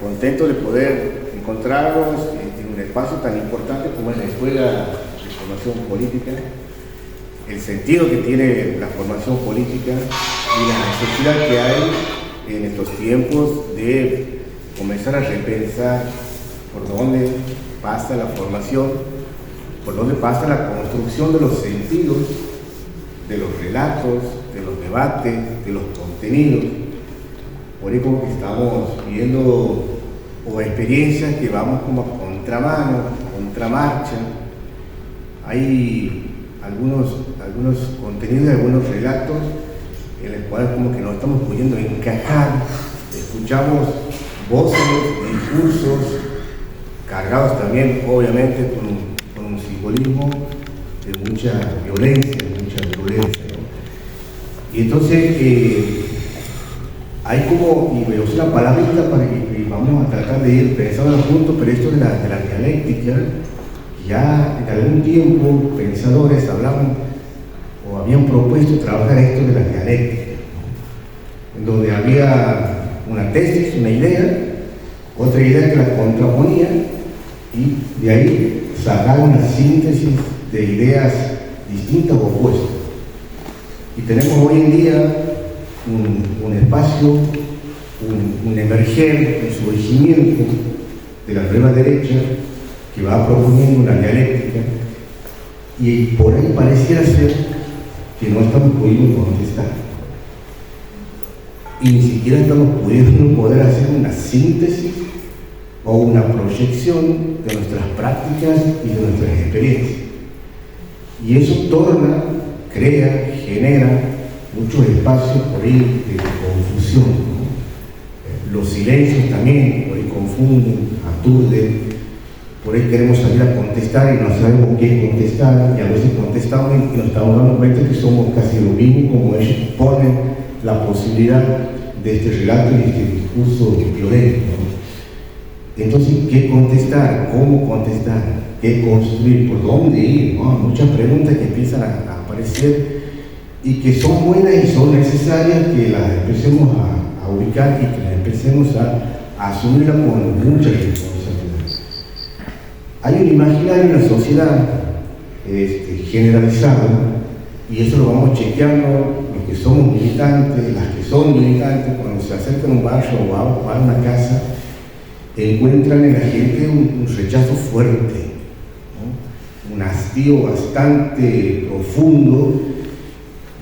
contento de poder encontrarnos en un espacio tan importante como es la Escuela de Formación Política, el sentido que tiene la formación política y la necesidad que hay en estos tiempos de comenzar a repensar por dónde pasa la formación, por dónde pasa la construcción de los sentidos, de los relatos, de los debates, de los contenidos. Por ahí como que estamos viendo o experiencias que vamos como a contramano, a contramarcha. Hay algunos contenidos, algunos relatos en los cuales como que no estamos pudiendo encajar. Escuchamos voces, discursos, cargados también obviamente con un simbolismo de mucha violencia, de mucha violencia, ¿no? Y entonces hay como, y voy a usar una palabrita para que vamos a tratar de ir pensando juntos, pero esto de la dialéctica, ya en algún tiempo pensadores hablaban o habían propuesto trabajar esto de la dialéctica, ¿no? En donde había una tesis, una idea, otra idea que la contraponía y de ahí sacar una síntesis de ideas distintas o opuestas. Y tenemos hoy en día un espacio, un emerger, un surgimiento de la nueva derecha que va proponiendo una dialéctica y por ahí pareciera ser que no estamos pudiendo contestar y ni siquiera estamos pudiendo poder hacer una síntesis o una proyección de nuestras prácticas y de nuestras experiencias. Y eso torna, crea, genera muchos espacios por ahí de confusión, ¿no? Los silencios también por ahí confunden, aturden, por ahí queremos salir a contestar y no sabemos qué contestar, y a veces contestamos y nos estamos dando cuenta que somos casi lo mismo como ellos ponen la posibilidad de este relato y de este discurso violento, ¿no? Entonces, ¿qué contestar? ¿Cómo contestar? ¿Qué construir? ¿Por dónde ir? ¿No? Muchas preguntas que empiezan a aparecer y que son buenas y son necesarias que las empecemos a ubicar y que las empecemos a asumirla con mucha responsabilidad. Hay un imaginario en la sociedad generalizado, y eso lo vamos chequeando los que somos militantes, las que son militantes, cuando se acercan a un barrio o a una casa, encuentran en la gente un rechazo fuerte, ¿no? Un hastío bastante profundo,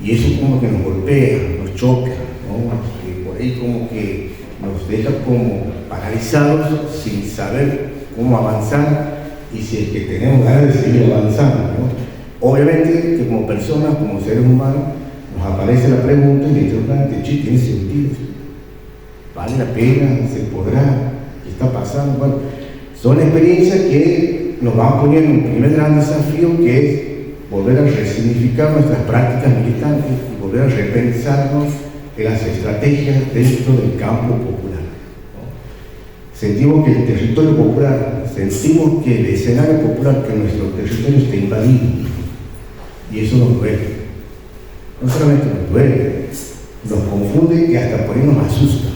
y eso como que nos golpea, nos choca, ¿no? Y por ahí como que nos deja como paralizados sin saber cómo avanzar y si es que tenemos ganas de seguir avanzando, ¿no? Obviamente que como personas, como seres humanos, nos aparece la pregunta y el interrogante, ¿tiene sentido? ¿Vale la pena? ¿Se podrá? ¿Qué está pasando? Bueno, son experiencias que nos van poniendo un primer gran desafío, que es volver a resignificar nuestras prácticas militantes y volver a repensarnos en las estrategias dentro del campo popular, ¿no? Sentimos que el territorio popular, sentimos que el escenario popular, que nuestro territorio está invadido, y eso nos duele. No solamente nos duele, nos confunde y hasta por ahí nos asusta.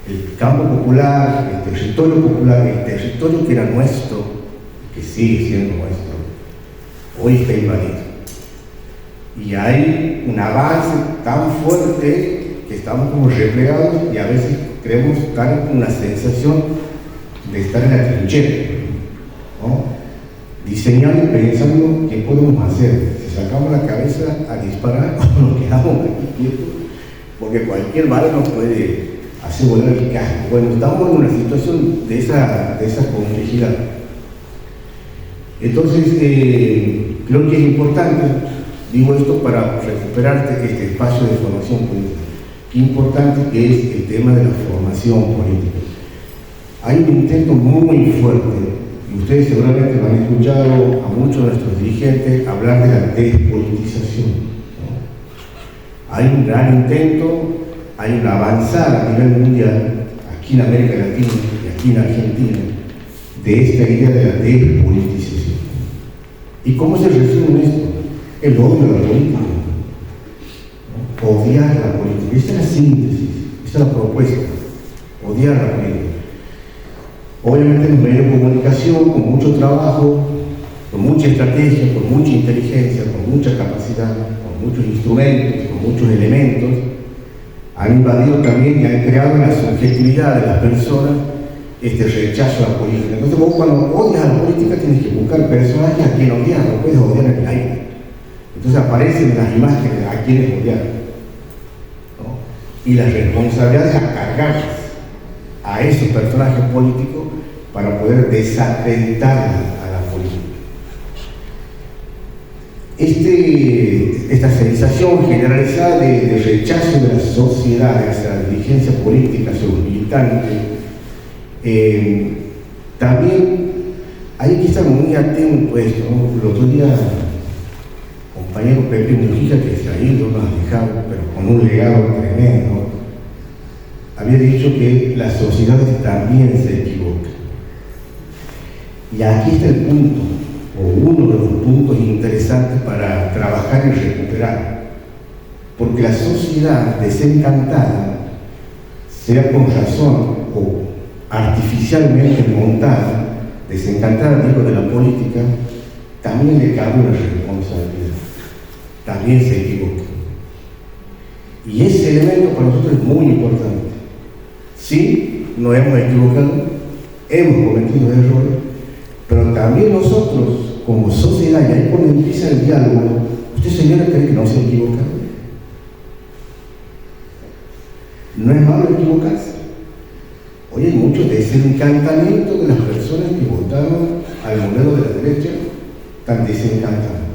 El campo popular, el territorio que era nuestro, que sigue siendo nuestro, hoy está invadido. Y hay un avance tan fuerte que estamos como replegados y a veces creemos estar con una sensación de estar en la trinchera, ¿no? Diseñando y pensando qué podemos hacer. Si sacamos la cabeza a disparar o nos quedamos aquí quietos, porque cualquier bala nos puede hacer volar el casco. Bueno, estamos en una situación de esa complejidad. Entonces, creo que es importante, digo esto para recuperar este espacio de formación política. Qué importante que es el tema de la formación política. Hay un intento muy fuerte, y ustedes seguramente lo han escuchado a muchos de nuestros dirigentes hablar de la despolitización, ¿no? Hay un gran intento, hay una avanzada a nivel mundial, aquí en América Latina y aquí en Argentina, de esta idea de la despolitización. ¿Y cómo se resume esto? El odio a la política, ¿no? Odiar la política. Esta es la síntesis, esta es la propuesta. odiar la política. Obviamente los medios de comunicación, con mucho trabajo, con mucha estrategia, con mucha inteligencia, con mucha capacidad, con muchos instrumentos, con muchos elementos, han invadido también y han creado en la subjetividad de las personas este rechazo a la política. Entonces vos cuando odias a la política tienes que buscar personajes a quien odiar, no puedes odiar en el aire. Entonces aparecen las imágenes a quienes odiar, ¿no? Y las responsabilidades a cargarlas a esos personajes políticos para poder desacreditar a la política. Esta sensación generalizada de rechazo de la sociedad hacia la dirigencia política, hacia los militantes, también hay que estar muy atento a esto, ¿no? El otro día, compañero Pepe Mujica, que se ha ido, nos ha dejado, pero con un legado tremendo, había dicho que las sociedades también se equivocan. Y aquí está el punto, o uno de los puntos interesantes para trabajar y recuperar. Porque la sociedad desencantada, sea con razón o artificialmente montada, desencantada, digo, de la política, también le cabe una responsabilidad, también se equivoca. Y ese elemento para nosotros es muy importante. Sí, nos hemos equivocado, hemos cometido errores, pero también nosotros, como sociedad, y ahí cuando empieza el diálogo, ¿usted, señora, cree que no se ha equivocado? ¿No es malo equivocarse? Hoy hay mucho desencantamiento de las personas que votaron al modelo de la derecha, tan desencantados.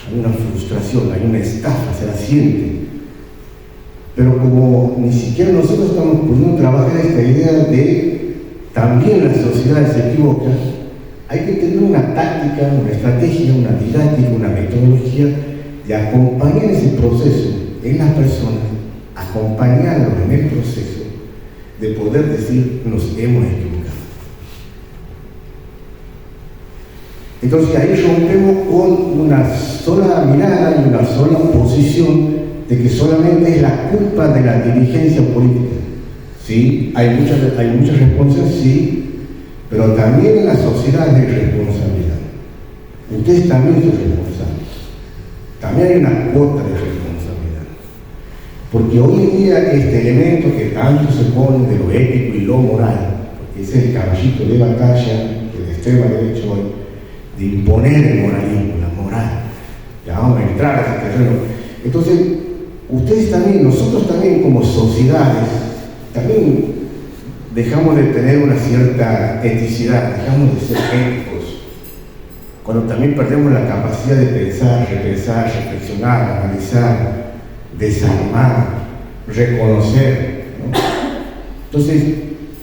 Hay una frustración, hay una estafa, se la siente. Pero como ni siquiera nosotros estamos pudiendo trabajar esta idea de también las sociedades se equivocan, hay que tener una táctica, una estrategia, una didáctica, una metodología de acompañar ese proceso en las personas, acompañarlos en el proceso de poder decir nos hemos equivocado. Entonces ahí rompemos con una sola mirada y una sola posición de que solamente es la culpa de la dirigencia política. Sí, hay muchas responsabilidades, sí, pero también en la sociedad hay responsabilidad. Ustedes también son responsables. También hay una cuota de responsabilidad. Porque hoy en día este elemento que tanto se pone de lo ético y lo moral, porque ese es el caballito de batalla de la extrema derecha hoy, de imponer el moralismo, la moral. Ya vamos a entrar a ese terreno. Entonces, ustedes también, nosotros también como sociedades, también dejamos de tener una cierta eticidad, dejamos de ser éticos. Cuando también perdemos la capacidad de pensar, repensar, reflexionar, analizar, desarmar, reconocer, ¿no? Entonces,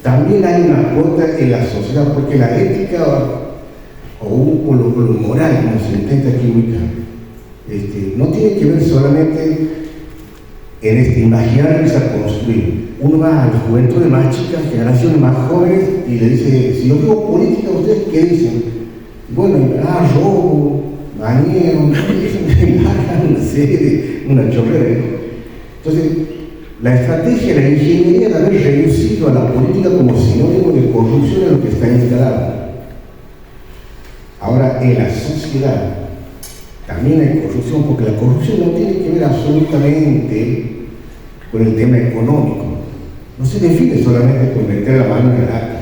también hay una cuota en la sociedad, porque la ética o lo moral, como se intenta aquí ubicar, no tiene que ver solamente en imaginar y a construir. Uno va a la juventud de más chicas, generaciones más jóvenes, y le dice, si yo digo política, ¿ustedes qué dicen? Bueno, robo, baneo, una serie, una chorrera. Entonces, la estrategia, la ingeniería de haber reducido a la política como sinónimo de corrupción es lo que está instalado. Ahora, en la sociedad también hay corrupción, porque la corrupción no tiene que ver absolutamente con el tema económico. No se define solamente con meter la mano en el acta.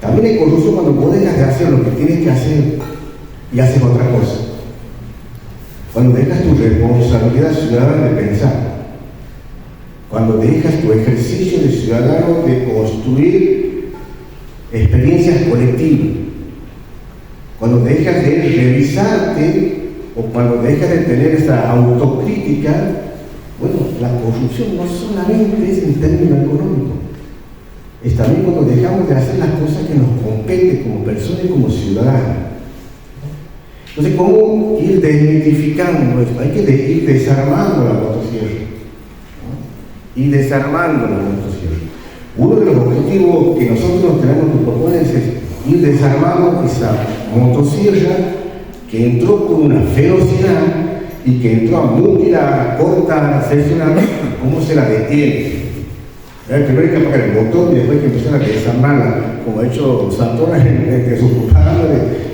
También hay corrupción cuando vos dejas de hacer lo que tienes que hacer y haces otra cosa. Cuando dejas tu responsabilidad ciudadana de pensar. Cuando dejas tu ejercicio de ciudadano de construir experiencias colectivas. Cuando dejas de revisarte o cuando dejas de tener esa autocrítica. Bueno, la corrupción no solamente es en términos económicos, es también cuando dejamos de hacer las cosas que nos competen como personas y como ciudadanos. Entonces, ¿cómo ir desmitificando esto? Hay que ir desarmando la motosierra, ¿no? Ir desarmando la motosierra. Uno de los objetivos que nosotros tenemos que proponer es ir desarmando esa motosierra que entró con una ferocidad y que entró a mutilar, a cortar, a seccionar, ¿cómo se la detiene? Primero hay que apagar el botón y después hay que empezar a desarmarla, como ha hecho Santoro en su propaganda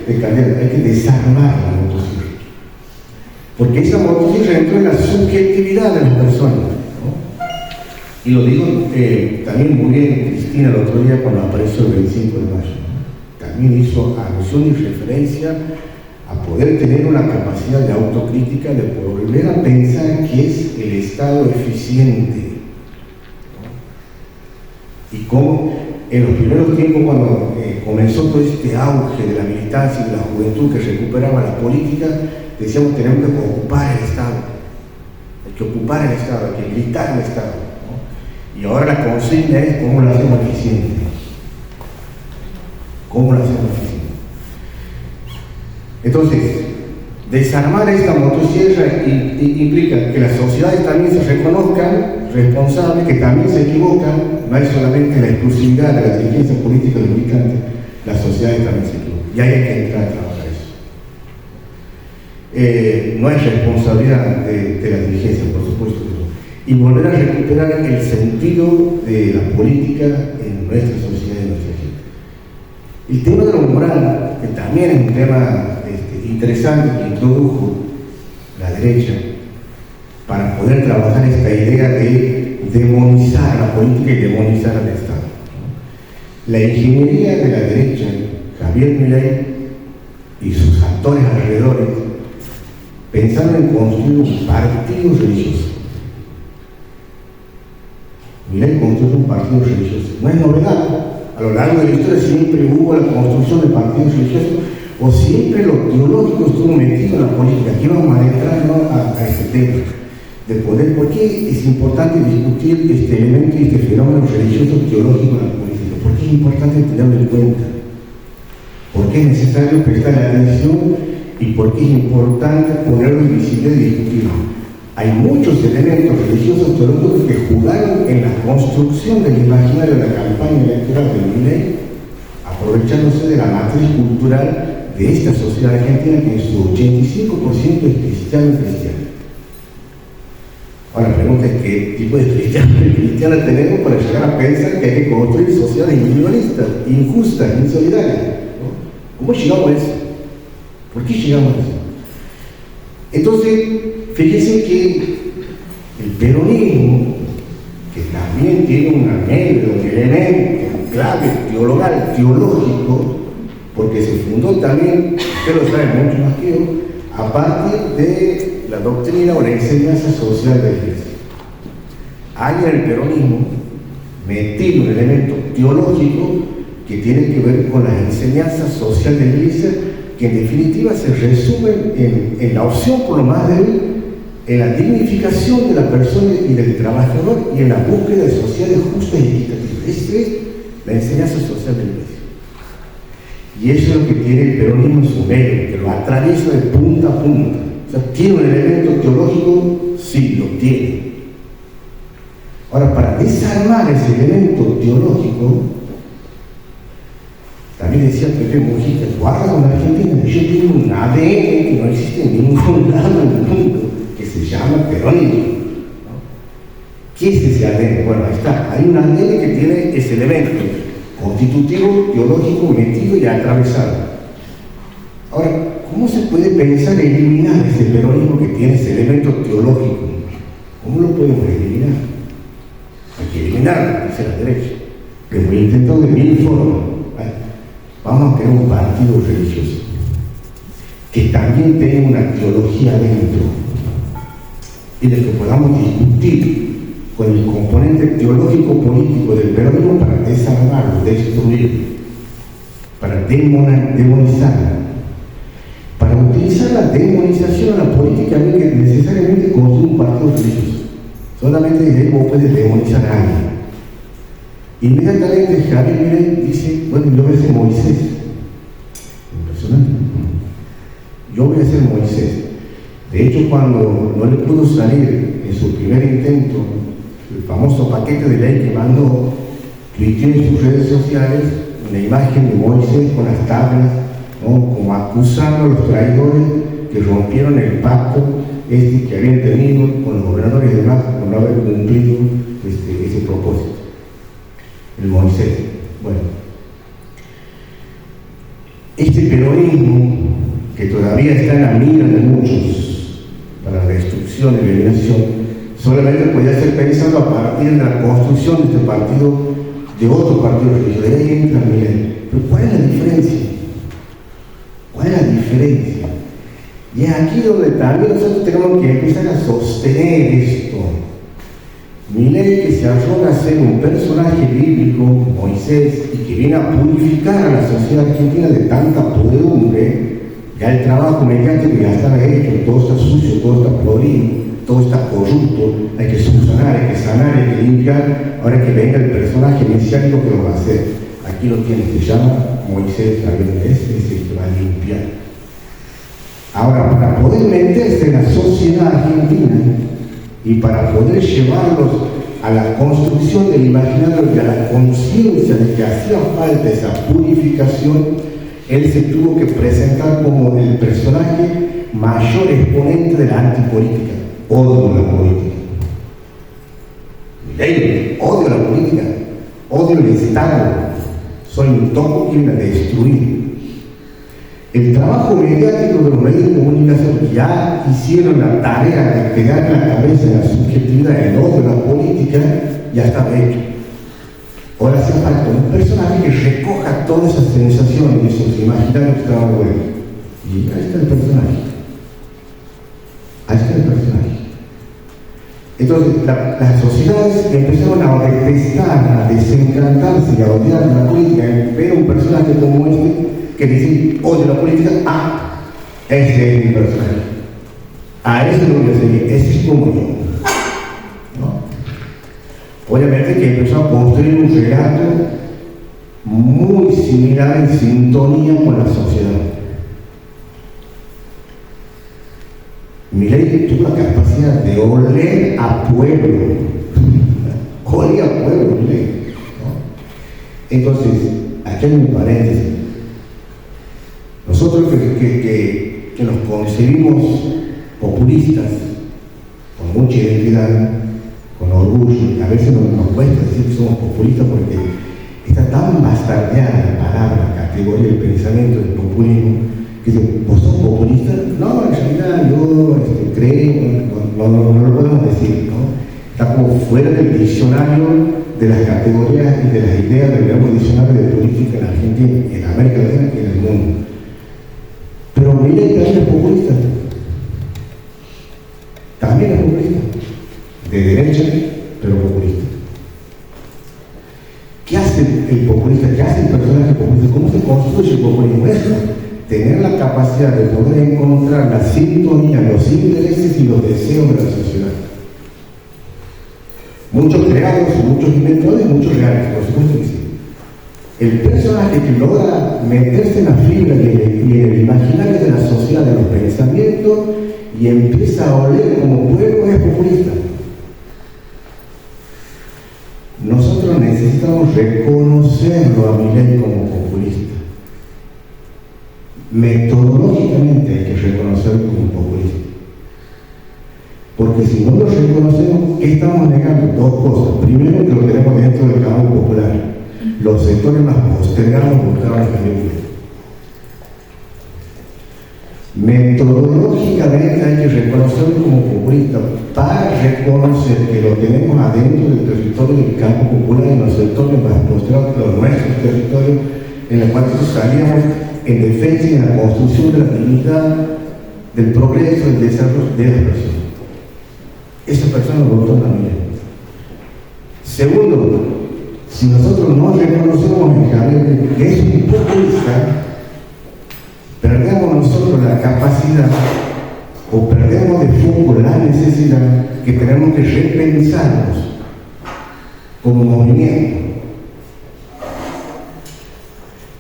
de Candela. Hay que desarmar la motosierra. Porque esa motosierra entró en la subjetividad de las personas, ¿no? Y lo digo también muy bien Cristina el otro día cuando apareció el 25 de mayo, ¿no? También hizo alusión y referencia a poder tener una capacidad de autocrítica, de volver a pensar que es el Estado eficiente, ¿no? Y cómo en los primeros tiempos, cuando comenzó todo este auge de la militancia y de la juventud que recuperaba la política, decíamos tenemos que ocupar el Estado, hay que ocupar el Estado, hay que militar el Estado, ¿no? Y ahora la consigna es cómo lo hacemos eficiente, cómo lo hacemos eficiente. Entonces, desarmar esta motosierra implica que las sociedades también se reconozcan responsables, que también se equivocan. No es solamente la exclusividad de la dirigencia política de los militantes, las sociedades también se equivocan. Y ahí hay que entrar a trabajar eso. No es responsabilidad de la dirigencia, por supuesto. Y volver a recuperar el sentido de la política en nuestra sociedad y en nuestra gente. El tema de lo moral, que también es un tema interesante que introdujo la derecha para poder trabajar esta idea de demonizar la política y demonizar al Estado. La ingeniería de la derecha, Javier Milei y sus actores alrededores, pensaron en construir un partido religioso. Milei construyó un partido religioso. No es novedad. A lo largo de la historia siempre hubo la construcción de partidos religiosos, o siempre lo teológico estuvo metido en la política. Aquí vamos a adentrarnos a este tema de poder. ¿Por qué es importante discutir este elemento y este fenómeno religioso teológico en la política? ¿Por qué es importante tenerlo en cuenta? ¿Por qué es necesario prestarle atención? ¿Y por qué es importante ponerlo en visibilidad y discutirlo? Hay muchos elementos religiosos teológicos que jugaron en la construcción del imaginario de la campaña electoral de Milei, aprovechándose de la matriz cultural de esta sociedad argentina que en su 85% es cristiano. Ahora la pregunta es qué tipo de cristiana tenemos para llegar a pensar que hay que construir sociedades individualistas, injustas, insolidarias, ¿no? ¿Cómo llegamos a eso? ¿Por qué llegamos a eso? Entonces, fíjense que el peronismo, que también tiene un elemento clave teológico, porque se fundó también, usted lo sabe mucho más que yo, a partir de la doctrina o la enseñanza social de la Iglesia. Hay en el peronismo metido un elemento teológico que tiene que ver con la enseñanza social de la Iglesia, que en definitiva se resume en la opción por lo más débil, en la dignificación de la persona y del trabajador y en la búsqueda de sociedades justas y equitativas. Esa es la enseñanza social de la Iglesia. Y eso es lo que tiene el peronismo en su medio, que lo atraviesa de punta a punta. O sea, ¿tiene un elemento teológico? Sí, lo tiene. Ahora, para desarmar ese elemento teológico, también decía Pepe Mujica, guarda con la Argentina, ellos tienen un ADN que no existe en ningún lado del mundo, que se llama peronismo, ¿no? ¿Qué es ese ADN? Bueno, ahí está, hay un ADN que tiene ese elemento constitutivo, teológico, metido y atravesado. Ahora, ¿cómo se puede pensar eliminar ese peronismo que tiene ese elemento teológico? ¿Cómo lo podemos eliminar? Hay que eliminarlo, dice la derecha. Lo hemos intentado de mil formas. Vamos a crear un partido religioso que también tenga una teología dentro y de que podamos discutir con el componente teológico político del peronismo para desarmarlo, destruirlo, para demonizarlo, para utilizar la demonización a la política que necesariamente construye un partido religioso. Solamente de ahí vos puedes demonizar a alguien. Inmediatamente Javier Milei dice, bueno, yo voy a ser Moisés. Impresionante. Yo voy a ser Moisés. De hecho, cuando no le pudo salir en su primer intento el famoso paquete de ley que mandó, tuiteó en sus redes sociales una imagen de Moisés con las tablas, ¿no? Como acusando a los traidores que rompieron el pacto que habían tenido con los gobernadores y demás por no haber cumplido ese propósito. el Moisés. Bueno, este peronismo, que todavía está en la mira de muchos para la destrucción y eliminación, solamente podía ser pensado a partir de la construcción de este partido, de otro partido religioso. De ahí entra Milei. Pero ¿cuál es la diferencia? ¿Cuál es la diferencia? Y es aquí donde también nosotros tenemos que empezar a sostener esto. Milei, que se arroga a ser un personaje bíblico, Moisés, y que viene a purificar a la sociedad argentina de tanta podredumbre, ya el trabajo mediático ya está hecho, todo está sucio, todo está podrido, todo está corrupto, hay que subsanar, hay que sanar, hay que limpiar. Ahora que venga el personaje mesiánico que lo va a hacer. Aquí lo tiene, se llama Moisés, ese es el que va a limpiar. Ahora, para poder meterse en la sociedad argentina y para poder llevarlos a la construcción del imaginario y a la conciencia de que hacía falta esa purificación, él se tuvo que presentar como el personaje mayor exponente de la antipolítica. Odio la política. Milei, odio la política, odio el Estado, soy un topo que viene a destruir. El trabajo mediático de los medios de comunicación ya hicieron la tarea de pegar en la cabeza de la subjetividad el odio a la política, ya estaba hecho. Ahora hace falta un personaje que recoja todas esas sensaciones y esos imaginarios que estaban buenos. Y ahí está el personaje. Ahí está el personaje. Entonces, las sociedades empezaron a detestar, a desencantarse y a odiar la política. Ver un personaje como este que dice, odio la política, ese es mi personaje. A ese lo voy a seguir, ese es como yo. ¿No? Obviamente que empezó a construir un relato muy similar en sintonía con la sociedad. Milei tuvo la capacidad de oler a pueblo. Olía a pueblo, Milei, ¿no? Entonces, aquí hay un paréntesis. Nosotros que nos concebimos populistas, con mucha identidad, con orgullo, y a veces nos cuesta decir que somos populistas porque está tan bastardeada la palabra, la categoría del pensamiento del populismo, que dicen, ¿vos sos populista? No, en realidad yo creo, no lo podemos decir, ¿no? Está como fuera del diccionario de las categorías y de las ideas del nuevo diccionario de política en Argentina, en América Latina y en el mundo. Pero Milei también es populista. También es populista. De derecha, pero populista. ¿Qué hace el populista? ¿Qué hace el personaje populista? ¿Cómo se construye el populismo? Eso, tener la capacidad de poder encontrar la sintonía, los intereses y los deseos de la sociedad. Muchos creados, muchos inventores, muchos reales, por supuesto que sí. El personaje que logra meterse en la fibra y en el imaginario de la sociedad, de los pensamientos, y empieza a oler como pueblo, es populista. Nosotros necesitamos reconocerlo a Milei como populista. Metodológicamente hay que reconocerlo como populista. Porque si no lo reconocemos, ¿qué estamos negando? Dos cosas. Primero, que lo tenemos dentro del campo popular. Los sectores más postergados buscaban la familia. Metodológicamente hay que reconocerlo como populista para reconocer que lo tenemos adentro del territorio del campo popular, en los sectores más postergados, los nuestros territorios, en los cuales salíamos en defensa y en la construcción de la dignidad, del progreso, del desarrollo de las personas. Esa persona votó también. Segundo, si nosotros no reconocemos en Javier que es un populista, perdemos nosotros la capacidad o perdemos de foco la necesidad que tenemos que repensarnos como movimiento.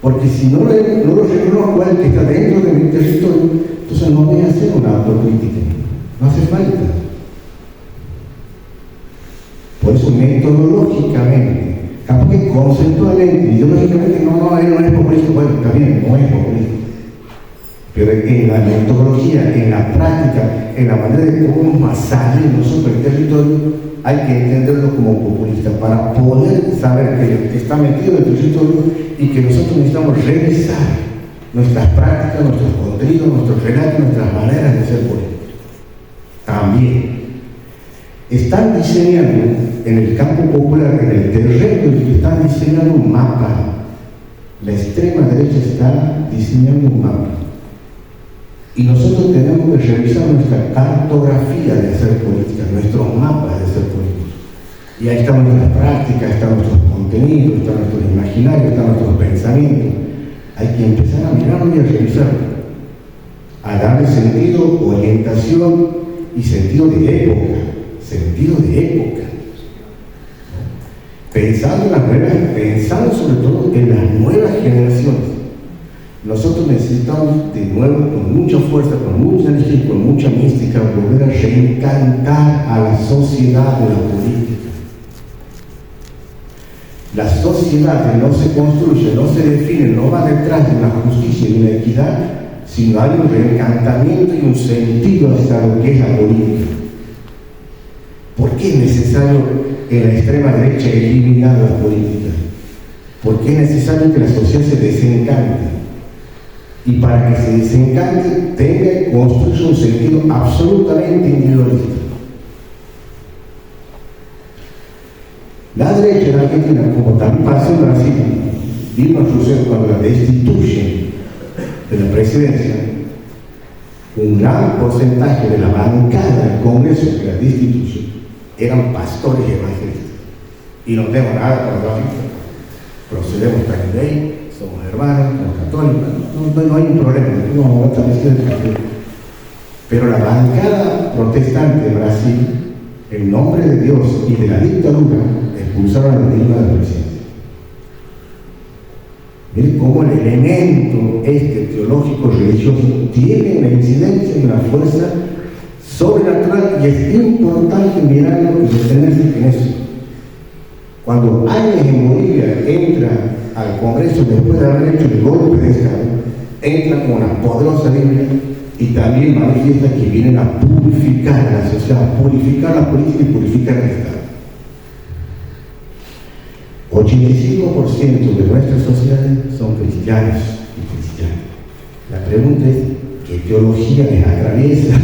Porque si no lo reconozco al que está dentro de mi territorio, entonces no voy a hacer una autocrítica. No hace falta. Por eso metodológicamente, capaz que conceptualmente, ideológicamente, no, él no es populista, bueno, está bien, no es populista. Pero en la metodología, en la práctica, en la manera de cómo masacrar nosotros el territorio, hay que entenderlo como populista para poder saber que está metido en el territorio y que nosotros necesitamos revisar nuestras prácticas, nuestros contenidos, nuestros relatos, nuestras maneras de ser políticos. También están diseñando en el campo popular, en el terreno, están diseñando un mapa. La extrema derecha está diseñando un mapa. Y nosotros tenemos que revisar nuestra cartografía de hacer política, nuestros mapas de hacer políticos. Y ahí están nuestras prácticas, están nuestros contenidos, están nuestros imaginarios, están nuestros pensamientos. Hay que empezar a mirarlo y a revisarlo, a darle sentido, orientación y sentido de época. Sentido de época. Pensando en las nuevas, pensando sobre todo en las nuevas generaciones. Nosotros necesitamos de nuevo, con mucha fuerza, con mucha energía y con mucha mística, volver a reencantar a la sociedad de la política. La sociedad no se construye, no se define, no va detrás de una justicia y una equidad, sino hay un reencantamiento y un sentido hacia lo que es la política. ¿Por qué es necesario en la extrema derecha eliminar la política? ¿Por qué es necesario que la sociedad se desencante? Y para que se desencante, tenga que construir un sentido absolutamente individualista. La derecha en Argentina, como también pasó en Brasil, vino a suceder cuando la destituyen de la presidencia, un gran porcentaje de la bancada del Congreso que la destituye eran pastores y evangelistas. Y no tengo nada con la vida. Procedemos tan ley, somos hermanos, somos católicos, no hay un problema, no, pero la bancada protestante de Brasil, en nombre de Dios y de la dictadura, expulsaron a la Dilma de la presidencia. Miren cómo el elemento teológico religioso tiene una incidencia y una fuerza sobrenatural, y es importante mirarlo y detenerse en eso. Cuando Áñez en Bolivia entra al Congreso después de haber hecho el golpe de Estado, entra con una poderosa Biblia y también manifiesta que vienen a purificar a la sociedad, purificar la política y purificar el Estado. 85% de nuestras sociedades son cristianos y cristianas. La pregunta es, ¿qué teología les atraviesa?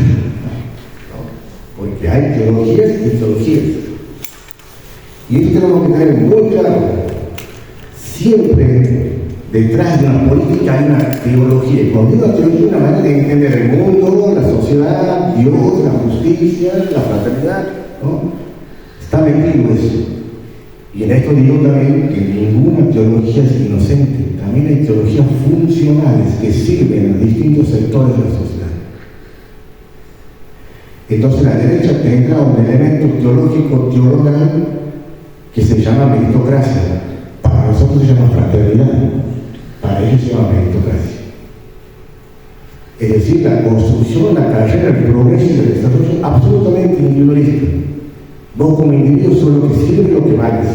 Porque hay teologías y teologías. Y esto tenemos que tener muy claro. Siempre detrás de una política hay una teología. Y cuando digo teología, es una manera de entender el mundo, la sociedad, Dios, la justicia, la fraternidad, ¿no? Está metido eso. Y en esto digo también que ninguna teología es inocente. También hay teologías funcionales que sirven a distintos sectores de la sociedad. Entonces la derecha tendrá un elemento teológico teologal que se llama meritocracia. Para nosotros se llama fraternidad, para ellos se llama meritocracia. Es decir, la construcción, la carrera, el progreso y el desarrollo absolutamente individualista. Vos como individuo sos lo que sirve y lo que vales.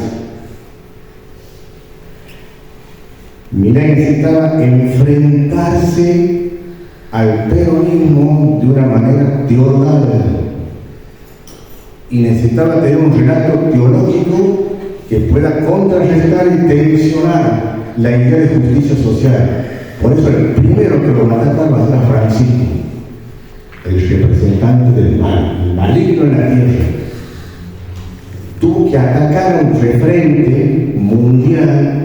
Milei necesitaba enfrentarse al peronismo de una manera teologal y necesitaba tener un relato teológico que pueda contrarrestar y tensionar la idea de justicia social. Por eso el primero que lo va a atacar va a ser a Francisco, el representante del mal, el maligno en la tierra. Tuvo que atacar a un referente mundial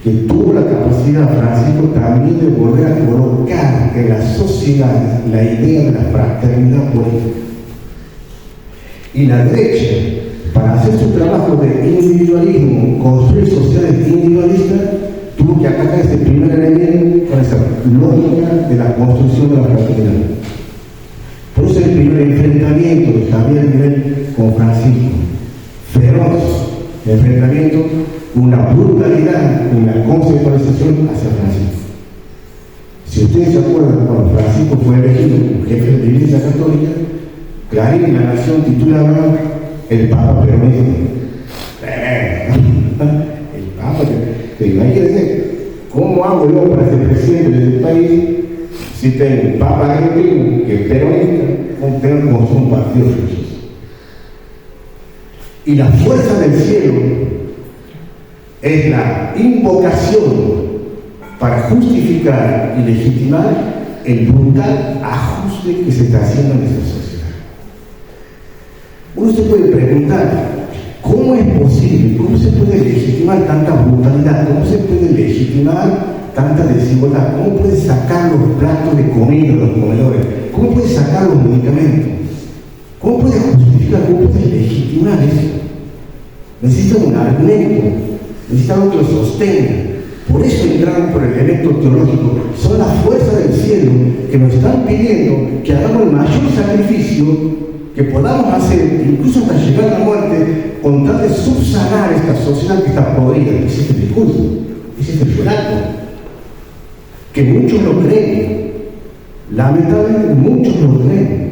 que tuvo la capacidad, Francisco, también de volver a colocar en la sociedad la idea de la fraternidad política. Y la derecha, para hacer su trabajo de individualismo, construir sociedades individualistas, tuvo que atacar ese primer elemento con esa lógica de la construcción de la fraternidad. Por eso el primer enfrentamiento de Javier Milei con Francisco, feroz enfrentamiento, una brutalidad, una conceptualización hacia Francisco. Si ustedes se acuerdan, cuando Francisco fue elegido como jefe de la Iglesia Católica, Clarín en La Nación titulaba el Papa peronista. El Papa, imagínense, ¿cómo hago yo para ser presidente del país si tengo un Papa argentino que es peronista, o tengo un partido religioso? Y la fuerza del cielo es la invocación para justificar y legitimar el brutal ajuste que se está haciendo en esta sociedad. Uno se puede preguntar, ¿cómo es posible? ¿Cómo se puede legitimar tanta brutalidad? ¿Cómo se puede legitimar tanta desigualdad? ¿Cómo puede sacar los platos de comida de los comedores? ¿Cómo puede sacar los medicamentos? ¿Cómo puede justificar? ¿Cómo puede legitimar eso? Necesita un argumento, necesita algo que lo sostenga. Por eso entraron por el elemento teológico. Son las fuerzas del cielo que nos están pidiendo que hagamos el mayor sacrificio que podamos hacer, incluso hasta llegar a la muerte, con tal de subsanar esta sociedad que está podrida. Ese es el discurso, ese es el relato, que muchos lo creen. Lamentablemente muchos lo creen.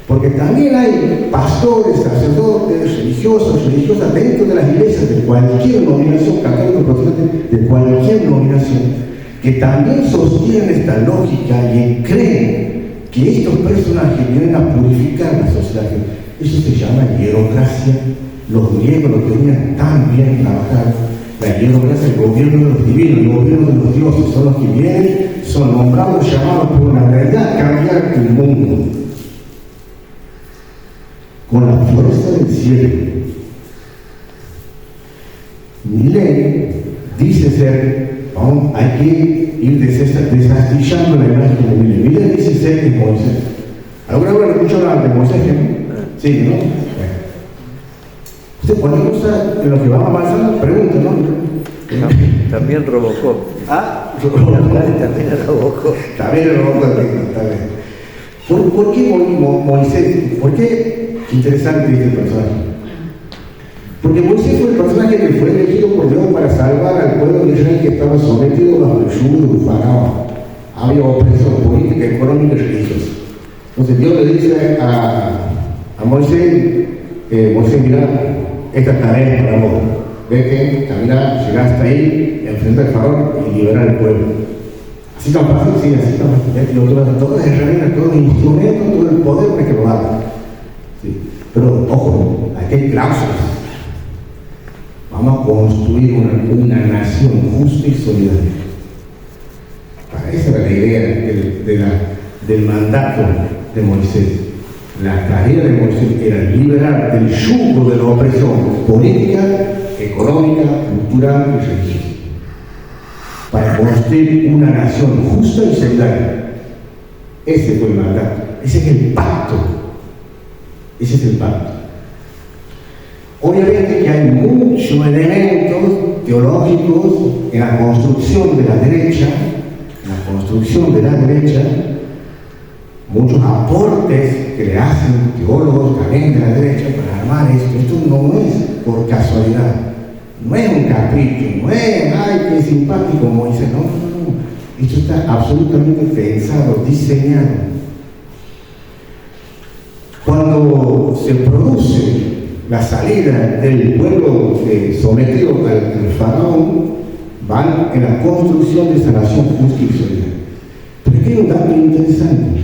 Porque también hay pastores, sacerdotes, religiosos, religiosas dentro de las iglesias de cualquier denominación, católico, protestante, de cualquier denominación, que también sostienen esta lógica y creen que estos personajes vienen a purificar la sociedad. Eso se llama hierocracia. Los griegos lo tenían tan bien trabajado. La hierocracia, el gobierno de los divinos, el gobierno de los dioses, son los que vienen, son nombrados, llamados por una realidad, cambiar el mundo. Con la fuerza del cielo. Milei dice ser, hay que ir desastillando la imagen de Milei. Milei dice ser de Moisés. ¿Alguna vez lo escuchó hablar de Moisés? Sí, ¿no? Bueno. Usted cualquier cosa en lo que va avanzando, pregunta, ¿no? También Robocop. También Robocop. También Robocop, está bien. ¿Por qué Moisés? ¿Por qué? Interesante este personaje. Porque Moisés fue el personaje que fue elegido por Dios para salvar al pueblo de Israel que estaba sometido bajo el yugo de un faraón. Había opresión política, económica y religiosa. Entonces Dios le dice a Moisés, Moisés, mira, esta tarea es para vos. Ve que caminar, llegar hasta ahí, enfrentar al faraón y liberar al pueblo. Así tan fácil, sí, así tan fácil. Todas las herramientas, todos los instrumentos, todo el poder para que lo haga. Sí. Pero, ojo, aquí hay cláusulas. Vamos a construir una nación justa y solidaria. Esa era la idea del mandato de Moisés. La tarea de Moisés era liberar del yugo de la opresión política, económica, cultural y religiosa, para construir una nación justa y solidaria. Ese fue el mandato, ese es el pacto. Ese es el pacto. Obviamente que hay muchos elementos teológicos en la construcción de la derecha, muchos aportes que le hacen teólogos también de la derecha para armar esto. Esto no es por casualidad, no es un capricho, no es, ay, qué simpático Moisés, no. Esto está absolutamente pensado, diseñado. Cuando se produce la salida del pueblo sometido al faraón, van en la construcción de esa nación justa y solidaria. Pero aquí hay un dato interesante.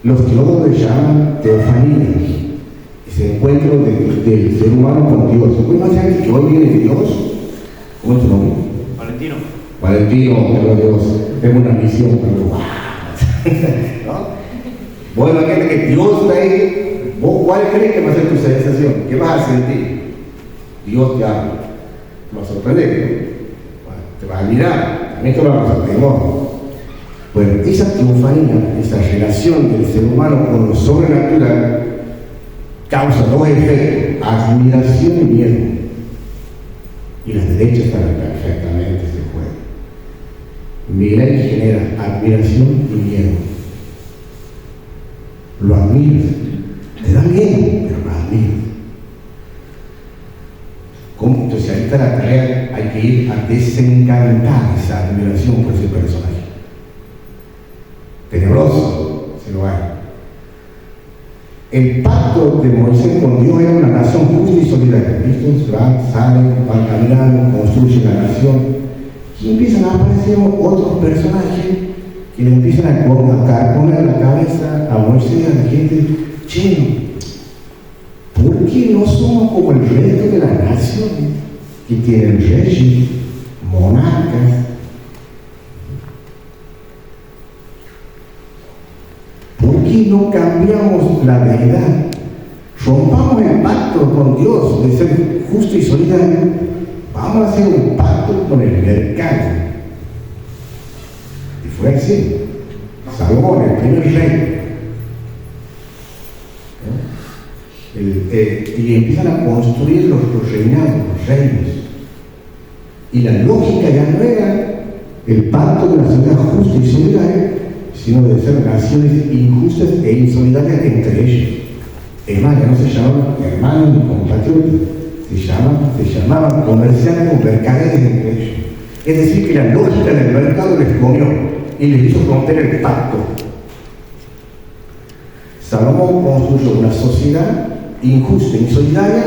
Los teólogos le llaman teofanía, ese encuentro del ser humano con Dios. ¿Se puede imaginar que hoy viene Dios? ¿Cómo es tu nombre? Valentino, pero Dios, tengo una misión, pero ¿no? Vos imagínate que Dios está ahí, vos cuál crees que va a ser tu sensación, ¿qué vas a sentir? Dios te habla, te va a sorprender, ¿no? Te vas a mirar, también te va a sorprender. Bueno, esa teofanía, esa relación del ser humano con lo sobrenatural, causa dos efectos, admiración y miedo. Y las derechas están perfectamente ese juego. Milei genera admiración y miedo. Lo admiras, te da miedo, pero lo admiras. ¿Cómo? Entonces ahí está la tarea, hay que ir a desencantar esa admiración por ese personaje. Tenebroso, se lo hay. El pacto de Moisés con Dios era una nación justa y solidaria. Estos salen, van caminando, construyen la nación y empiezan a aparecer otros personajes que le empiezan a carcomer la cabeza a Moisés, a la gente. Che, ¿Por qué no somos como el resto de las naciones que tienen reyes, monarcas? ¿Por qué no cambiamos la deidad? Rompamos el pacto con Dios de ser justo y solidario. Vamos a hacer un pacto con el mercado. Y fue así. Salomón, el primer rey. Y empiezan a construir los reinados, los reinos. Y la lógica ya no era el pacto de la sociedad justa y solidaria, sino de ser naciones injustas e insolidarias entre ellos. Es más, ya no se llamaban hermanos ni compatriotas, se llamaban comerciantes o mercaderes entre ellos. Es decir, que la lógica del mercado les comió y les hizo romper el pacto. Salomón construyó una sociedad injusta e insolidaria,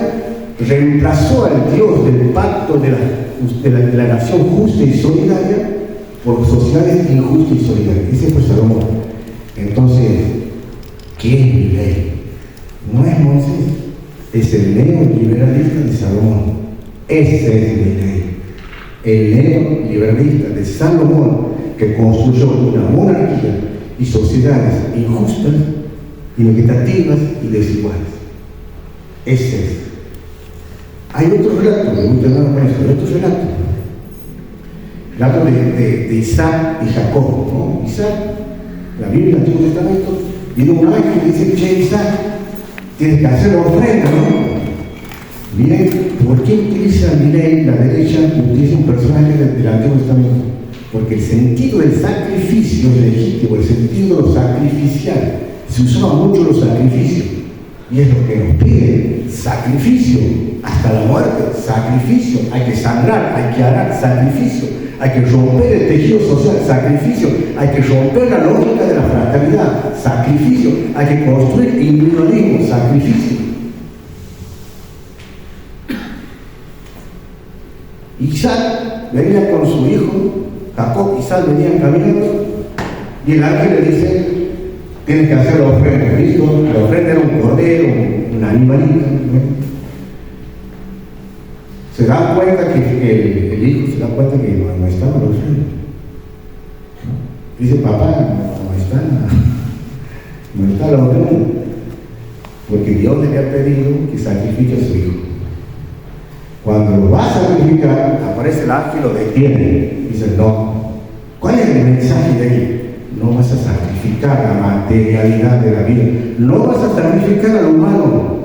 reemplazó al Dios del pacto de la nación justa y solidaria por sociedades injustas y solidarias. Ese fue Salomón. Entonces, ¿qué es mi ley? No es Moisés, es el neoliberalista de Salomón. Ese es mi ley. El neoliberalista de Salomón, que construyó una monarquía y sociedades injustas, inequitativas y desiguales. Ese es. Hay otro relato, me gusta hablar con esto, hay otro relato de Isaac y Jacob, ¿no? Isaac, la Biblia, el Antiguo Testamento, viene un ángel y dice: che, Isaac, tienes que hacer la ofrenda, ¿no? Miren, ¿por qué utiliza mi ley, la derecha, utiliza un personaje del Antiguo Testamento? Porque el sentido del sacrificio legítimo, el sentido de lo sacrificial, se usaba mucho los sacrificios. Y es lo que nos pide: sacrificio, hasta la muerte, sacrificio, hay que sangrar, hay que arar, sacrificio, hay que romper el tejido social, sacrificio, hay que romper la lógica de la fraternidad, sacrificio, hay que construir individualismo, sacrificio. Isaac venía con su hijo, Jacob, Isaac venían caminando, y el ángel le dice: tienes que hacer la ofrenda. ¿Listo? La ofrenda era un cordero, un animalito, ¿no? Se dan cuenta que el hijo se da cuenta que no estaba la ofrenda. Dice: papá, no está la ofrenda. Porque Dios le había pedido que sacrifique a su hijo. Cuando lo va a sacrificar, aparece el ángel y lo detiene. Dice: no. ¿Cuál es el mensaje de ahí? No vas a sacrificar la materialidad de la vida. No vas a sacrificar al humano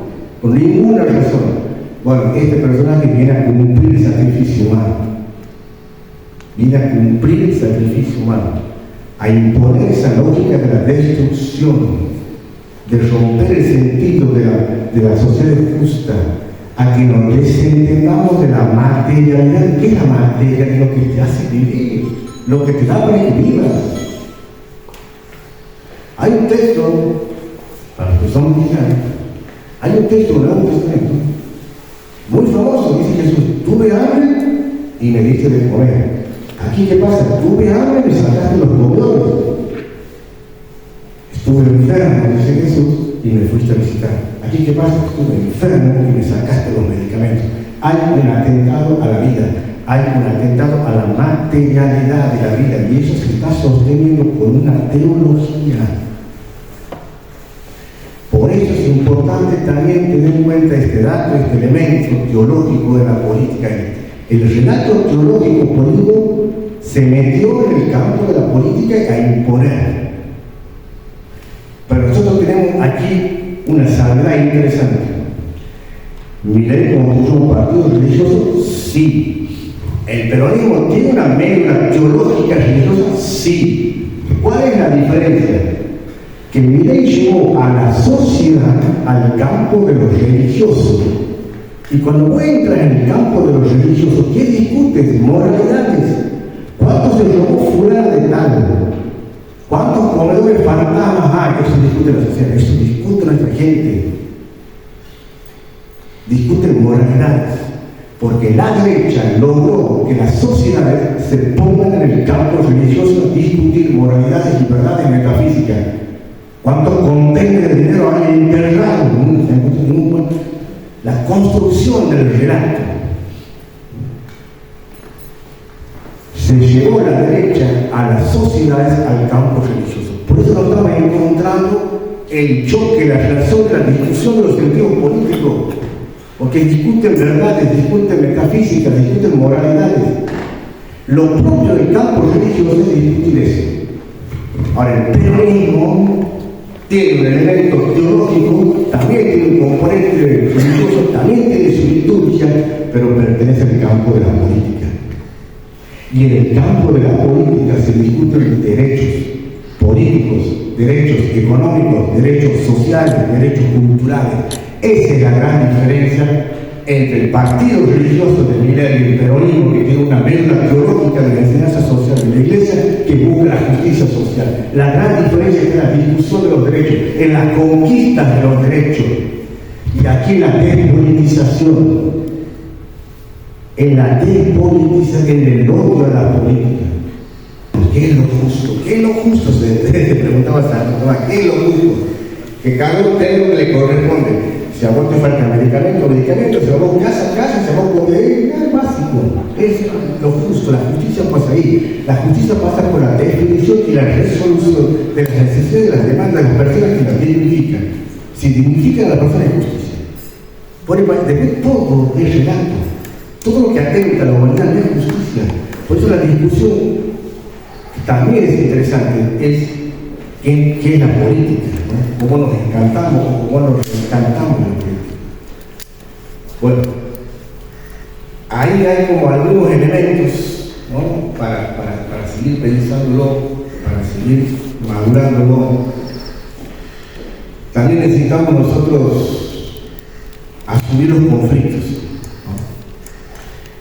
por ninguna razón. Bueno, este personaje viene a cumplir el sacrificio humano. Viene a cumplir el sacrificio humano. A imponer esa lógica de la destrucción, de romper el sentido de la sociedad justa, a que nos desentendamos de la materialidad. ¿Qué es la materialidad? Lo que te hace vivir, lo que te da para que vivas. Hay un texto, para los que son cristianos, hay un texto en el Nuevo Testamento muy famoso. Dice Jesús: tuve hambre y me diste de comer. Aquí, ¿qué pasa? Tuve hambre y me sacaste los comedores. Estuve enfermo, dice Jesús, y me fuiste a visitar. Aquí, ¿qué pasa? Estuve enfermo y me sacaste los medicamentos. Hay un atentado a la vida, hay un atentado a la materialidad de la vida, y eso se está sosteniendo con una teología. Por eso es importante también tener en cuenta este dato, este elemento teológico de la política. El relato teológico político se metió en el campo de la política a imponer. Pero nosotros tenemos aquí una salvedad interesante. ¿Milei construyó un partido religioso? Sí. ¿El peronismo tiene una médula teológica religiosa? Sí. ¿Cuál es la diferencia? Que Milei llevó a la sociedad al campo de los religiosos. Y cuando vos entras en el campo de los religiosos, ¿qué discutes? Moralidades. ¿Cuántos se robó fulana de tal? ¿Cuántos comedores fantasmas hay? Eso discute la sociedad, eso discute nuestra gente. Discuten moralidades. Porque la derecha logró que las sociedades se pongan en el campo religioso a discutir moralidades y verdades metafísicas. ¿Cuántos contenedores de dinero hay enterrados? la construcción del relato. Se llevó la derecha a las sociedades al campo religioso. Por eso nos estamos encontrando el choque, la relación, la discusión de los sentidos políticos, porque discuten verdades, discuten metafísica, discuten moralidades. Lo propio del campo religioso es discutir eso. Ahora, el peronismo tiene un elemento teológico, también tiene un componente religioso, también tiene su liturgia, pero pertenece al campo de la política. Y en el campo de la política se discuten derechos políticos, derechos económicos, derechos sociales, derechos culturales. Esa es la gran diferencia entre el partido religioso de Milei y el peronismo, que tiene una médula teológica de la enseñanza social de la Iglesia, que busca la justicia social. La gran diferencia es en la discusión de los derechos, en la conquista de los derechos, y aquí en la despolitización, en el odio a la política. ¿Qué es lo justo? ¿Qué es lo justo? Se preguntaba Santo Tomás, ¿qué es lo justo? Que cada uno tenga lo que le corresponde. Si a vos te falta medicamento, si a vos casa, si a vos podés, es básico. Es lo justo, la justicia pasa ahí. La justicia pasa por la definición y la resolución de las necesidades de las demandas de las personas que las dignifican. Si dignifican a la persona es justicia. Por eso, después todo es relato. Todo lo que atenta a la humanidad no es justicia. Por eso la discusión también es interesante, es qué es la política, ¿no? Cómo nos encantamos, cómo nos encantamos la política. Bueno, ahí hay como algunos elementos, ¿no? para seguir pensándolo, para seguir madurándolo. También necesitamos nosotros asumir los conflictos.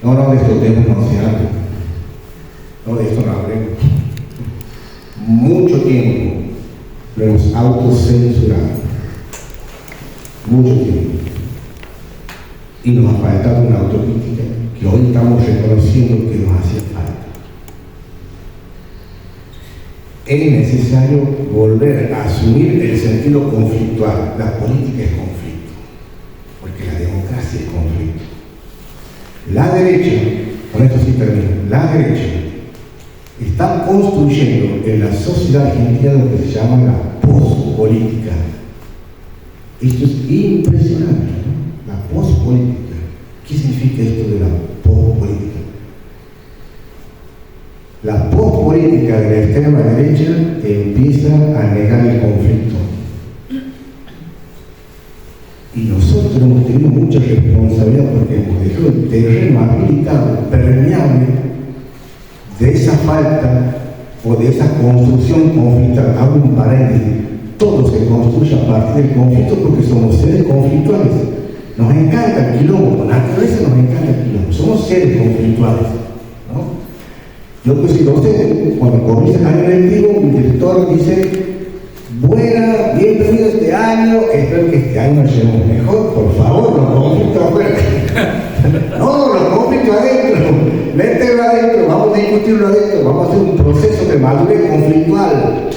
No, de estos temas no se habla. No, de esto no hablemos. Mucho tiempo lo hemos autocensurado. Mucho tiempo. Y nos ha faltado una autocrítica que hoy estamos reconociendo que nos hacía falta. Es necesario volver a asumir el sentido conflictual. La política es conflicto, porque la democracia es conflicto. La derecha, con esto sí termino, la derecha está construyendo en la sociedad argentina lo que se llama la pospolítica. Esto es impresionante, ¿no? La pospolítica. ¿Qué significa esto de la pospolítica? La pospolítica de la extrema derecha empieza a negar el conflicto. Y nosotros hemos tenido mucha responsabilidad porque hemos dejado el terreno habilitado, permeable, de esa falta o de esa construcción conflictual. Hago un paréntesis. Todo se construye a partir del conflicto porque somos seres conflictuales. Nos encanta el quilombo, por naturaleza nos encanta el quilombo. Somos seres conflictuales, ¿no? Yo pues si no sé, cuando comienza el año lectivo, mi director dice: buena, bienvenido este año, espero que este año nos llevemos mejor, por favor, los conflictos afuera. No, los conflictos adentro, mételo adentro, vamos a discutirlo adentro, vamos a hacer un proceso de madurez conflictual.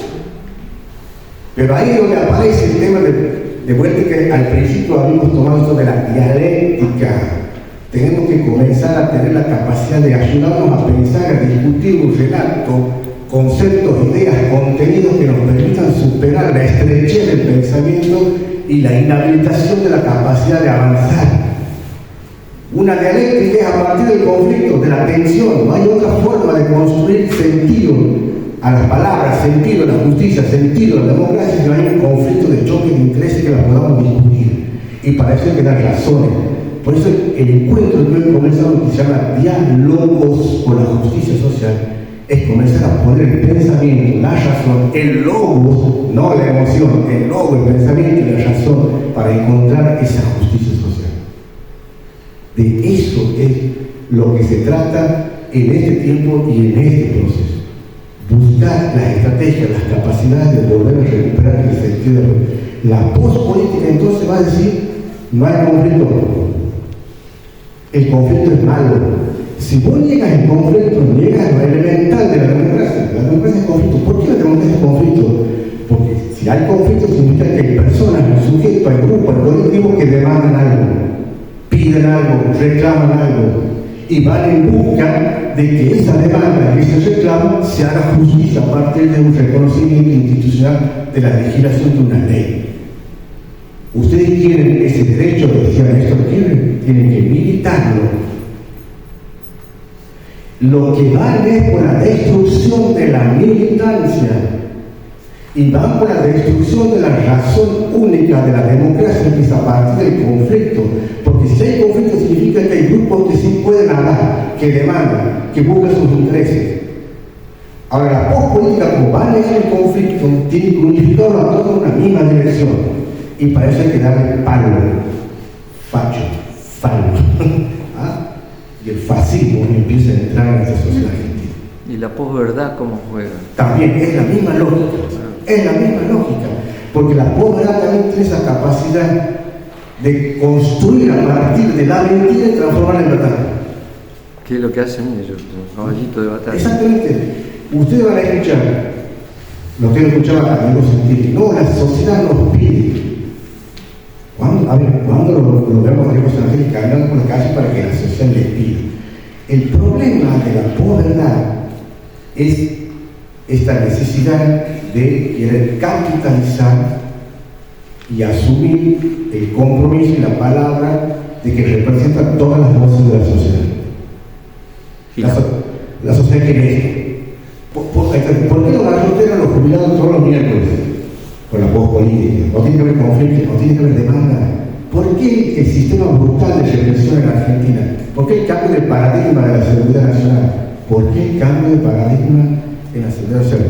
Pero ahí es donde aparece el tema de vuelta que al principio habíamos tomado esto de la dialéctica. Tenemos que comenzar a tener la capacidad de ayudarnos a pensar, a discutir un relato, conceptos, ideas, contenidos que nos permitan superar la estrechez del pensamiento y la inhabilitación de la capacidad de avanzar. Una dialéctica es a partir del conflicto, de la tensión. No hay otra forma de construir sentido a las palabras, sentido a la justicia, sentido a la democracia, si no hay un conflicto de choque de intereses que las podamos discutir. Y para eso hay que dar razones. Por eso el encuentro que hoy comenzamos, que se llama Diálogos por la Justicia Social, es comenzar a poner el pensamiento, la razón, el logos, no la emoción, el logo, el pensamiento y la razón para encontrar esa justicia social. De eso es lo que se trata en este tiempo y en este proceso. Buscar las estrategias, las capacidades de volver a recuperar el sentido. La pospolítica entonces va a decir: no hay conflicto. El conflicto es malo. Si vos niegas el conflicto, niegas lo elemental de la democracia. La democracia es conflicto. ¿Por qué la democracia es conflicto? Porque si hay conflicto significa que hay personas, hay sujetos, hay grupos, hay colectivos que demandan algo. piden algo, reclaman algo y van en busca de que esa demanda, que ese reclamo, se haga justicia a partir de un reconocimiento institucional de la legislación de una ley. Ustedes quieren ese derecho, decía Néstor Kirchner, tienen que militarlo. Lo que van es por la destrucción de la militancia y van por la destrucción de la razón única de la democracia, que es a partir del conflicto. Porque si hay conflicto significa que hay grupos que sí pueden hablar, que demandan, que buscan sus intereses. Ahora, la pospolítica, como va a negar el conflicto, tiene que unificarlo a todos en una misma dirección. Y para eso hay que darle palo, facho, falo. ¿Ah? Y el fascismo empieza a entrar en esta sociedad argentina. ¿Y la posverdad cómo juega? También es la misma lógica, es la misma lógica, porque la posverdad también tiene esa capacidad de construir a partir de la mentira y transformarla en verdad. ¿Qué es lo que hacen ellos, los caballitos de batalla? Exactamente. Ustedes van a escuchar lo que escuchaba Camilo Gentili. No, la sociedad nos pide. ¿Cuándo lo vemos a los que caminan por la calle para que la sociedad les pida? El problema de la posverdad es esta necesidad de querer capitalizar y asumir el compromiso y la palabra de que representa todas las voces de la sociedad. La sociedad quiere esto. ¿Por qué los garroteros los jubilados todos los miércoles? Con la pospolítica. No tiene que haber conflicto, no tiene que haber demanda. ¿Por qué el sistema brutal de represión en Argentina? ¿Por qué el cambio de paradigma de la seguridad nacional? ¿Por qué el cambio de paradigma en la seguridad nacional?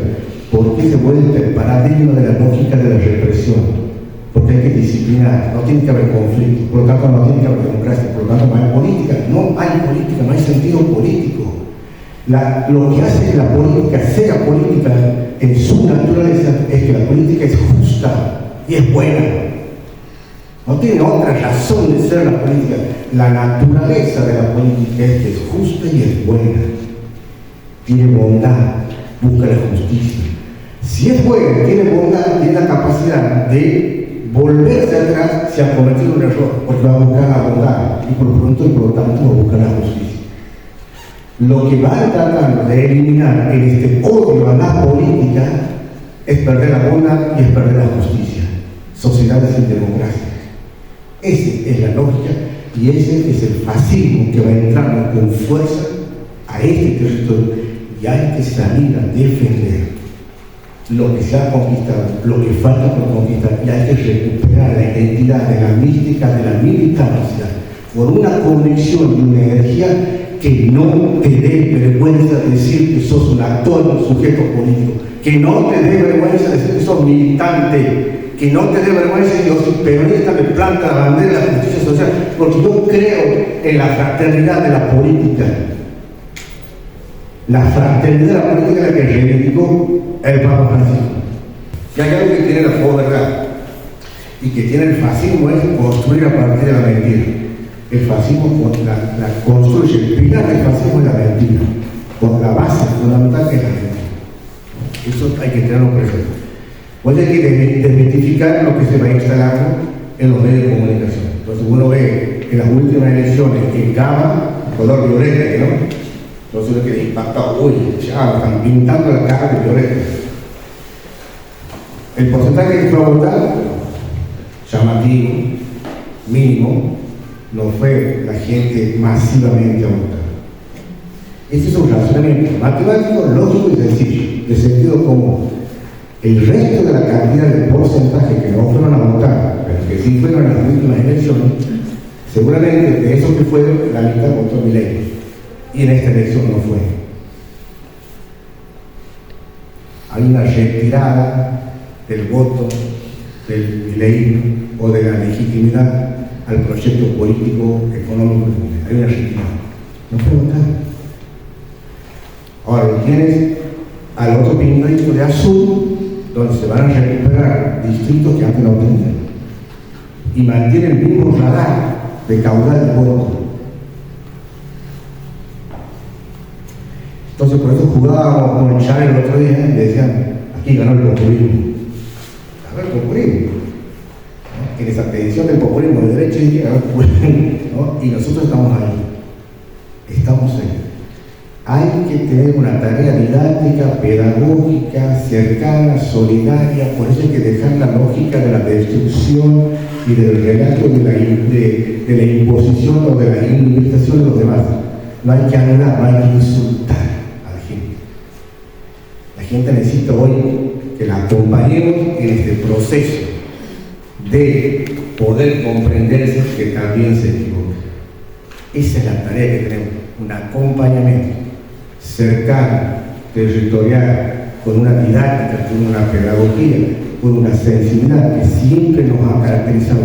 ¿Por qué se vuelve el paradigma de la lógica de la represión? Porque hay que disciplinar, no tiene que haber conflicto, por lo tanto no tiene que haber democracia, por lo tanto no hay política, no hay sentido político. Lo que hace que la política sea política en su naturaleza es que la política es justa y es buena. No tiene otra razón de ser la política. La naturaleza de la política es que es justa y es buena. Tiene bondad, busca la justicia. Si es buena, tiene bondad, tiene la capacidad de volverse atrás si ha cometido un error, porque va a buscar la bondad y por lo tanto va a buscar la justicia. Lo que va a tratar de eliminar en este odio a la política es perder la bondad y es perder la justicia. Sociedades sin democracia. Esa es la lógica y ese es el fascismo que va entrando con fuerza a este territorio y hay que salir a defender lo que se ha conquistado, lo que falta por conquistar, y hay que recuperar la identidad de la mística, de la militancia, por una conexión y una energía que no te dé vergüenza decir que sos un actor, un sujeto político, que no te dé vergüenza decir que sos militante, que no te dé vergüenza decir que yo soy peronista, me planta la bandera de la justicia social, porque yo creo en la fraternidad de la política. La fraternidad de la política es la que reivindicó el Papa Francisco. Si hay algo que tiene la posverdad y que tiene el fascismo es construir a partir de la mentira. El fascismo la construye, el pilar del fascismo es la mentira, con la base fundamental que es la mentira. Eso hay que tenerlo presente. Pues hay que desmitificar lo que se va instalando en los medios de comunicación. Entonces uno ve en las últimas elecciones en Cava, color violeta, ¿no? Entonces uno queda impactado, uy, ya están pintando la cara de violeta. El porcentaje que fue a votar, llamativo, mínimo, no fue la gente masivamente a votar. Este es un razonamiento matemático, lógico y sencillo, de sentido común. El resto de la cantidad de porcentaje que no fueron a votar, pero que sí fueron a las últimas elecciones, seguramente de esos que fueron, la mitad votó Milei. Y en esta elección no fue. Hay una retirada del voto del Milei o de la legitimidad al proyecto político, económico. Hay una retirada. No fue votar. Ahora lo tienes al otro pintorito de azul, donde se van a recuperar distritos que antes no tenían. Y mantiene el mismo radar de caudal de voto. Entonces por eso jugábamos con Chávez el otro día y decían, aquí ganó el populismo. Ganó el populismo. en esa tensión del populismo de derecha y izquierda, ¿no? Y nosotros estamos ahí. Estamos ahí. Hay que tener una tarea didáctica, pedagógica, cercana, solidaria. Por eso hay que dejar la lógica de la destrucción y del relato de la imposición o de la invitación de los demás. No hay que anular, no hay que insultar a la gente. La gente necesita hoy que la acompañemos en este proceso de poder comprenderse que también se equivoca. Esa es la tarea que tenemos, un acompañamiento cercano, territorial, con una didáctica, con una pedagogía, con una sensibilidad que siempre nos ha caracterizado.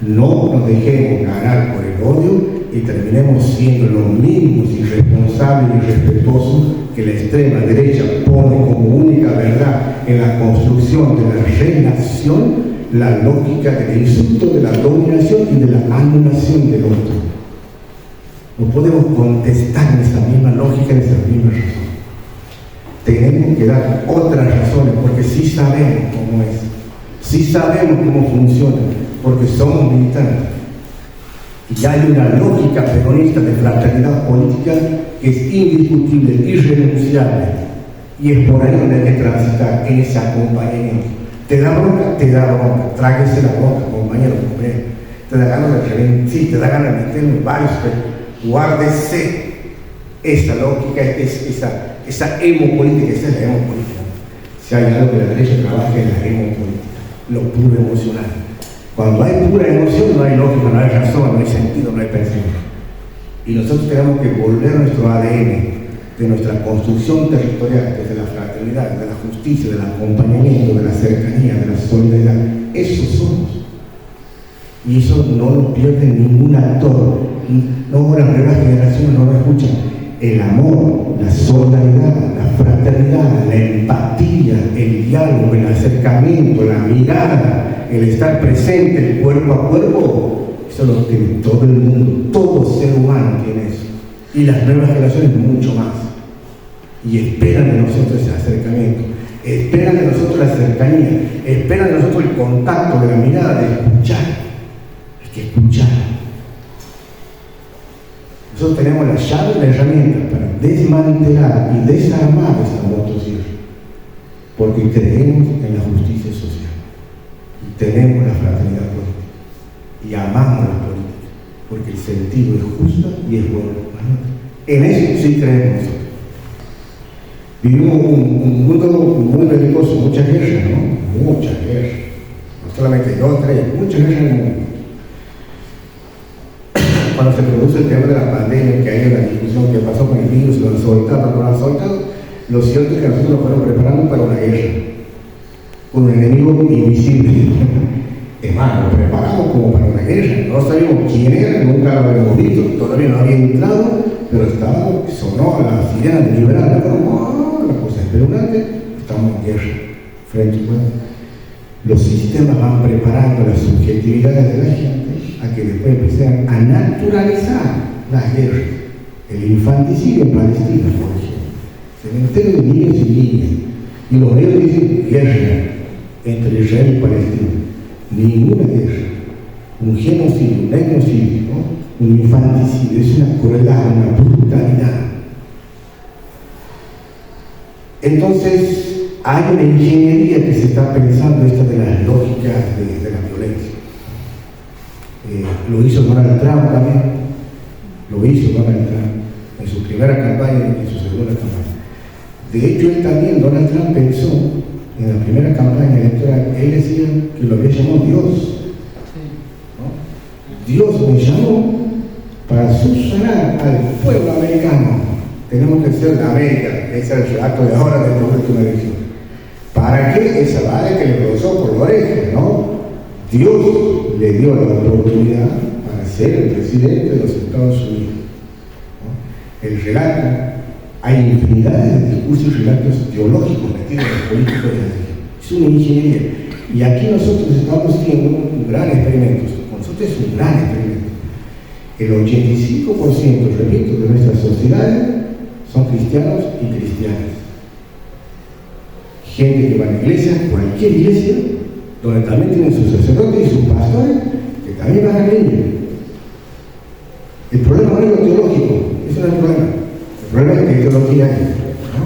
No nos dejemos ganar por el odio y terminemos siendo los mismos irresponsables y irrespetuosos que la extrema derecha pone como única verdad en la construcción de la relación, la lógica del insulto, de la dominación y de la anulación del otro. No podemos contestar en esa misma lógica, en esa misma razón. Tenemos que dar otras razones, porque sí sabemos cómo es, sí sabemos cómo funciona, porque somos militantes. Y hay una lógica peronista de fraternidad política que es indiscutible, irrenunciable, y es por ahí donde hay que transitar en ese acompañamiento. Te da bronca, tráguese la bronca, compañero. Te da ganas de reventar, sí, te da ganas de meterlo en varios, pero guárdese esa lógica, esa hemopolítica. Esa es la hemopolítica. Si hay algo que la derecha trabaja en la hemopolítica, lo puro emocional. Cuando hay pura emoción no hay lógica, no hay razón, no hay sentido, no hay pensamiento. Y nosotros tenemos que volver nuestro ADN de nuestra construcción territorial, desde la fraternidad, de la justicia, del acompañamiento, de la cercanía, de la solidaridad. Eso somos. Y eso no lo pierde ningún actor. No, las nuevas generaciones no lo escuchan. El amor, la solidaridad, la fraternidad, la empatía, el diálogo, el acercamiento, la mirada, el estar presente, el cuerpo a cuerpo, eso lo tiene todo el mundo, todo ser humano tiene eso. Y las nuevas generaciones mucho más. Y esperan de nosotros ese acercamiento, esperan de nosotros la cercanía, esperan de nosotros el contacto, de la mirada, de escuchar. Hay que escuchar. Nosotros tenemos la llave y la herramienta para desmantelar y desarmar esta motosierra, porque creemos en la justicia social y tenemos la fraternidad política y amamos la política, porque el sentido es justo y es bueno. En eso sí creemos nosotros. Vivimos un mundo muy belicoso, muchas guerras, ¿no? Muchas guerras. No solamente dos, tres, muchas guerras en el mundo. Cuando se produce el tema de la pandemia, que hay una discusión que pasó con el virus, lo han soltado, no lo han soltado, lo cierto es que nosotros nos fueron preparando para una guerra, con un enemigo invisible. Es más, nos preparamos como para una guerra, no sabíamos quién era, nunca lo habíamos visto, todavía no había entrado, pero estaba, sonó la sirena de liberar, la cosa espeluznante, estamos en guerra, frente a frente. Los sistemas van preparando las subjetividades de la gente a que después empiecen a naturalizar las guerras. El infanticidio en Palestina, por ejemplo, cementerio de niños y niñas, y los medios dicen guerra entre Israel y Palestina. Ninguna guerra, un genocidio, un etnocidio, ¿no? Un infanticidio, es una crueldad, una brutalidad. Entonces, hay una ingeniería que se está pensando, esta de las lógicas de la violencia. Lo hizo Donald Trump también, lo hizo Donald Trump en su primera campaña y en su segunda campaña. De hecho, él también, Donald Trump, pensó en la primera campaña electoral, él decía que lo había llamado Dios. ¿No? Dios me llamó para subsanar al pueblo americano. Tenemos que ser la América, ese es el relato de ahora de la última elección. ¿Para qué? Esa vara que le rozó por la oreja, ¿no? Dios le dio la oportunidad para ser el presidente de los Estados Unidos, ¿no? El relato, hay infinidades de discursos y relatos teológicos metidos en los políticos de la región. Es una ingeniería. Y aquí nosotros estamos haciendo un gran experimento. Con nosotros es un gran experimento. El 85%, repito, de nuestras sociedades son cristianos y cristianas. Gente que va a la iglesia, cualquier iglesia, donde también tienen sus sacerdotes y sus pastores, que también van al niño. El problema no es lo teológico, eso no es el problema. El problema es que teología hay, ¿no?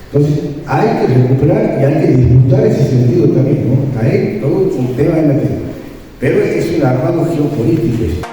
Entonces, hay que recuperar y hay que disfrutar ese sentido también, ¿no? Está ahí todo un tema de la. Pero es un armado geopolítico.